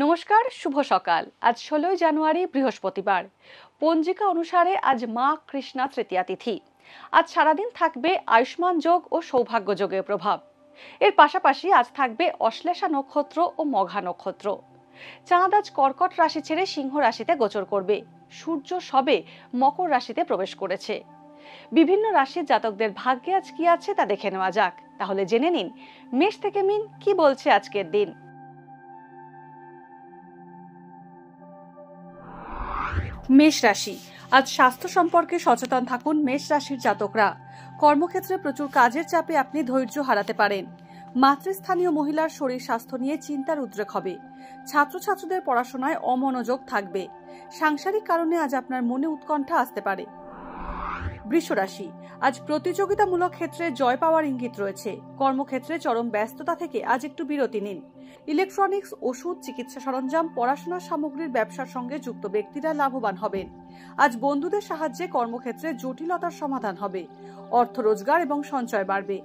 নমস্কার, শুভ সকাল। আজ 16 জানুয়ারি বৃহস্পতিবার। পঞ্জিকা অনুসারে আজ মা কৃষ্ণা তৃতীয়া তিথি। আজ সারাদিন থাকবে আয়ুষ্মান যোগ ও সৌভাগ্য যোগের প্রভাব। এর পাশাপাশি আজ থাকবে অশ্লেষা নক্ষত্র ও মঘা নক্ষত্র। চাঁদ আজ কর্কট রাশি ছেড়ে সিংহ রাশিতে গোচর করবে। সূর্য সবে মকর রাশিতে প্রবেশ করেছে। বিভিন্ন রাশির জাতকদের ভাগ্যে আজ কি আছে তা দেখে নেওয়া যাক। তাহলে জেনে নিন মেষ থেকে মিন কি বলছে আজকের দিন। মেষ রাশি, আজ স্বাস্থ্য সম্পর্কে সচেতন থাকুন মেষ রাশির জাতকরা। কর্মক্ষেত্রে প্রচুর কাজের চাপে আপনি ধৈর্য হারাতে পারেন। মাতৃস্থানীয় মহিলার শরীর স্বাস্থ্য নিয়ে চিন্তার উদ্রেক হবে। ছাত্রছাত্রীদের পড়াশোনায় অমনোযোগ থাকবে। সাংসারিক কারণে আজ আপনার মনে উৎকণ্ঠা আসতে পারে। বৃষ রাশি, আজ প্রতিযোগিতামূলক ক্ষেত্রে জয় পাওয়ার ইঙ্গিত রয়েছে। কর্মক্ষেত্রে চরম ব্যস্ততা থেকে আজ একটু বিরতি নিন। ইলেকট্রনিক্স, ওষুধ, চিকিৎসা সরঞ্জাম, পড়াশোনার সামগ্রীর ব্যবসার সঙ্গে যুক্ত ব্যক্তিরা লাভবান হবেন। আজ বন্ধুদের সাহায্যে কর্মক্ষেত্রে জটিলতার সমাধান হবে। অর্থ রোজগার এবং সঞ্চয় বাড়বে।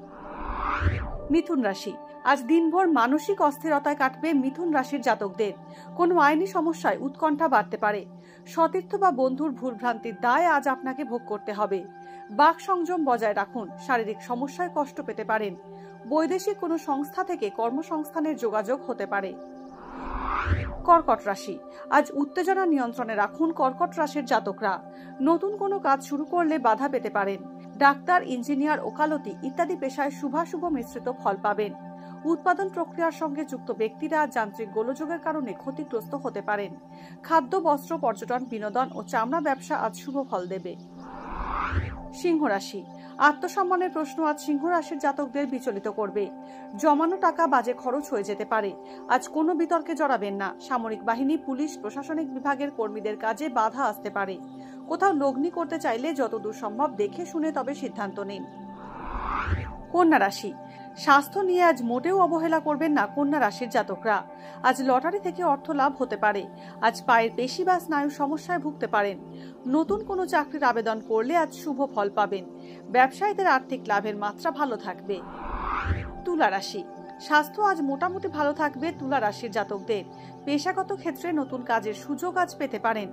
মিথুন রাশি, আজ দিনভর মানসিক অস্থিরতায় কাটবে মিথুন রাশির জাতকদের। কোনো আইনি সমস্যায় উৎকণ্ঠা বাড়তে পারে। সতীর্থ বা বন্ধুর ভুলভ্রান্তির দায় আজ আপনাকে ভোগ করতে হবে। বাক সংযম বজায় রাখুন। শারীরিক সমস্যায় কষ্ট পেতে পারেন। বৈদেশিক কোনো সংস্থা থেকে কর্মসংস্থানের যোগাযোগ হতে পারে। কর্কট রাশি, আজ উত্তেজনা নিয়ন্ত্রণে রাখুন কর্কট রাশির জাতকরা। নতুন কোনো কাজ শুরু করলে বাধা পেতে পারেন। ডাক্তার, ইঞ্জিনিয়ার, ওকালতি ইত্যাদি পেশায় শুভাশুভ মিশ্রিত ফল পাবেন। উৎপাদন প্রক্রিয়ার সঙ্গে যুক্ত ব্যক্তিরা যান্ত্রিক গোলযোগের কারণে ক্ষতিগ্রস্ত হতে পারেন। খাদ্য, বস্ত্র, পর্যটন, বিনোদন ও চামড়া ব্যবসা আজ শুভ ফল দেবে। সিংহ রাশি, আত্মসম্মানের প্রশ্ন আজ সিংহ রাশির জাতকদের বিচলিত করবে। জমানো টাকা বাজে খরচ হয়ে যেতে পারে। আজ কোনো বিতর্কে জড়াবেন না। সামরিক বাহিনী, পুলিশ, প্রশাসনিক বিভাগের কর্মীদের কাজে বাধা আসতে পারে। কোথাও লগ্নি করতে চাইলে যতদূর সম্ভব দেখে শুনে তবে সিদ্ধান্ত নিন। কন্যা রাশি, স্বাস্থ্য নিয়ে আজ মোটেও অবহেলা করবেন না কন্যা রাশির জাতকরা। আজ লটারি থেকে অর্থ লাভ হতে পারে। আজ পায়ের পেশি বা স্নায়ু সমস্যায় ভুগতে পারেন। নতুন কোনো চাকরির আবেদন করলে আজ শুভ ফল পাবেন। ব্যবসায়ীদের আর্থিক লাভের মাত্রা ভালো থাকবে। তুলা রাশি, স্বাস্থ্য আজ মোটামুটি ভালো থাকবে তুলা রাশির জাতকদের। পেশাগত ক্ষেত্রে নতুন কাজের সুযোগ আজ পেতে পারেন।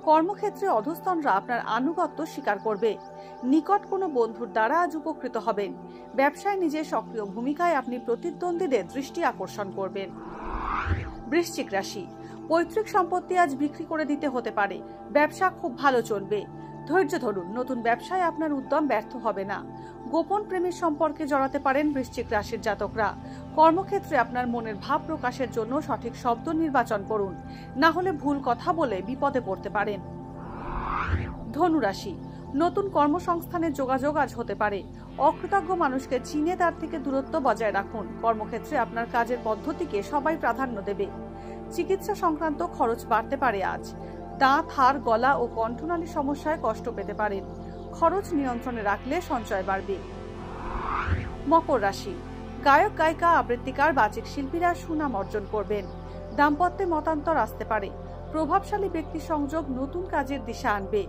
কর্মক্ষেত্রে অধস্তনরা আপনার আনুগত্য স্বীকার করবে। নিকট কোনো বন্ধুর দ্বারা আজ উপকৃত হবেন। ব্যবসায় নিজের সক্রিয় ভূমিকায় আপনি প্রতিদ্বন্দ্বীদের দৃষ্টি আকর্ষণ করবেন। বৃশ্চিক রাশি, পৈতৃক সম্পত্তি আজ বিক্রি করে দিতে হতে পারে। ব্যবসা খুব ভালো চলবে। ধৈর্য ধরুন, নতুন ব্যবসায় আপনার উদ্যম ব্যর্থ হবে না। গোপন প্রেমের সম্পর্কে জড়াতে পারেন বৃশ্চিক রাশির জাতকরা। কর্মক্ষেত্রে আপনার মনের ভাব প্রকাশের জন্য সঠিক শব্দ নির্বাচন করুন, না হলে ভুল কথা বলে বিপদে পড়তে পারেন। ধনু রাশি, নতুন কর্মসংস্থানের যোগাযোগ আজ হতে পারে। অকৃতজ্ঞ মানুষকে চিনে তার থেকে দূরত্ব বজায় রাখুন। কর্মক্ষেত্রে আপনার কাজের পদ্ধতিকে সবাই প্রাধান্য দেবে। চিকিৎসা সংক্রান্ত খরচ বাড়তে পারে আজ। দাঁত, হাড়, গলা ও কণ্ঠনালী সমস্যায় কষ্ট পেতে পারেন। খরচ নিয়ন্ত্রণে রাখলে সঞ্চয় বাড়বে। মকর রাশি, গায়ক, গায়িকা, আবৃত্তিকার, বাচিক শিল্পীরা সুনাম অর্জন করবেন। দাম্পত্যে মতান্তর আসতে পারে। প্রভাবশালী ব্যক্তি সংযোগ নতুন কাজের দিশা আনবে।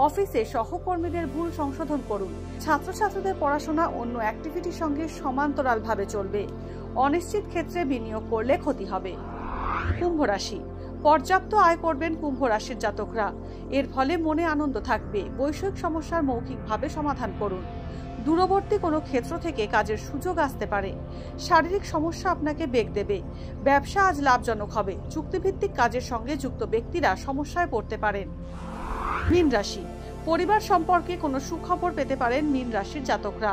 অফিসে সহকর্মীদের ভুল সংশোধন করুন। ছাত্রছাত্রীদের পড়াশোনা অন্য অ্যাক্টিভিটির সঙ্গে সমান্তরালভাবে চলবে। অনিশ্চিত ক্ষেত্রে বিনিয়োগ করলে ক্ষতি হবে। কুম্ভ রাশি, পর্যাপ্ত আয় করবেন কুম্ভ রাশির জাতকরা। এর ফলে মনে আনন্দ থাকবে। বৈষয়িক সমস্যার মৌখিকভাবে সমাধান করুন। দূরবর্তী কোনো ক্ষেত্র থেকে কাজের সুযোগ আসতে পারে। শারীরিক সমস্যা আপনাকে বেগ দেবে। ব্যবসা আজ লাভজনক হবে। চুক্তিভিত্তিক কাজের সঙ্গে যুক্ত ব্যক্তিরা সমস্যায় পড়তে পারেন। মীন রাশি, পরিবার সম্পর্কে কোনো সুখবর পেতে পারেন মীন রাশির জাতকরা।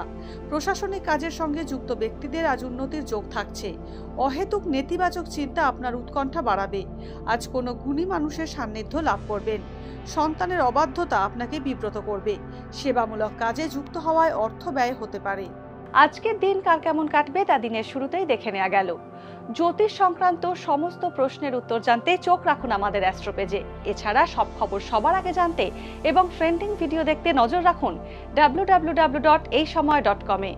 প্রশাসনিক কাজের সঙ্গে যুক্ত ব্যক্তিদের আজ উন্নতির যোগ থাকছে। অহেতুক নেতিবাচক চিন্তা আপনার উৎকণ্ঠা বাড়াবে। আজ কোনো গুণী মানুষের সান্নিধ্য লাভ করবেন। সন্তানের অবাধ্যতা আপনাকে বিব্রত করবে। সেবামূলক কাজে যুক্ত হওয়ায় অর্থ ব্যয় হতে পারে। আজকের দিন কার কেমন কাটবে তা দিনের শুরুতেই দেখে নেওয়া গেল। জ্যোতিষ সংক্রান্ত সমস্ত প্রশ্নের উত্তর জানতে চোখ রাখুন আমাদের অ্যাস্ট্রো পেজে। এছাড়া সব খবর সবার আগে জানতে এবং ট্রেন্ডিং ভিডিও দেখতে নজর রাখুন www.এইসময়.com এ।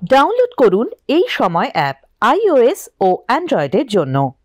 ডাউনলোড করুন এই সময় অ্যাপ iOS ও অ্যান্ড্রয়েডের জন্য।